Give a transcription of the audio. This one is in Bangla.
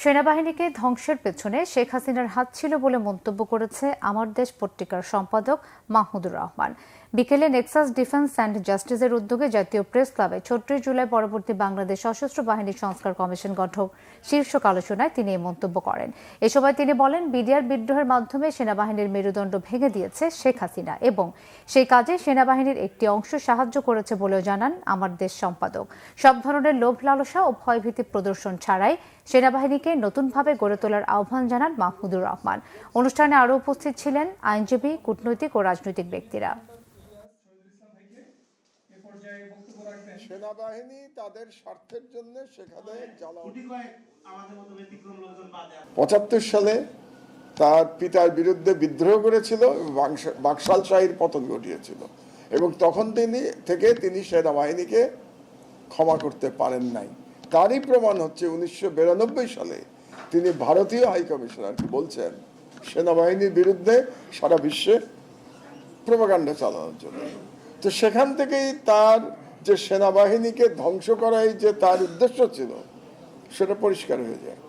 সেনাবাহিনীকে ধ্বংসের পেছনে শেখ হাসিনার হাত ছিল বলে মন্তব্য করেছে আমার দেশ পত্রিকার সম্পাদক মাহমুদুর রহমান। বিকেলে নেক্সাস ডিফেন্স অ্যান্ড জাস্টিসের উদ্যোগে জাতীয় প্রেস ক্লাবে ৩৬ জুলাই পরবর্তী বাংলাদেশ সশস্ত্র বাহিনী সংস্কার কমিশন গঠন শীর্ষক আলোচনায় তিনি এই মন্তব্য করেন। এ সময় তিনি বলেন, বিডিআর বিদ্রোহের মাধ্যমে সেনাবাহিনীর মেরুদণ্ড ভেঙে দিয়েছে শেখ হাসিনা এবং সেই কাজে সেনাবাহিনীর একটি অংশ সাহায্য করেছে বলেও জানান আমার দেশ সম্পাদক। সব ধরনের লোভ লালসা ও ভয়ভীতি প্রদর্শন ছাড়াই সেনাবাহিনীকে নতুনভাবে গড়ে তোলার আহ্বান জানান মাহমুদুর রহমান। অনুষ্ঠানে আরও উপস্থিত ছিলেন আইনজীবী, কূটনৈতিক ও রাজনৈতিক ব্যক্তিরা। সেনাবাহিনী তাদের স্বার্থের জন্য সেখানে ৭৫ সালে তার পিতার বিরুদ্ধে বিদ্রোহ করেছিল, বাকশাল শাহীর পতন ঘটিয়েছিল এবং তখন তিনি সেনাবাহিনীকে ক্ষমা করতে পারেন নাই। তারই প্রমাণ হচ্ছে ১৯৯২ সালে তিনি ভারতীয় হাইকমিশনারকে বলছেন সেনাবাহিনীর বিরুদ্ধে সারা বিশ্বে প্রোপাগান্ডা চালানোর জন্য। তো সেখান থেকেই তার যে সেনাবাহিনীকে ধ্বংস করাই যে তার উদ্দেশ্য ছিল সেটা পরিষ্কার হয়ে যায়।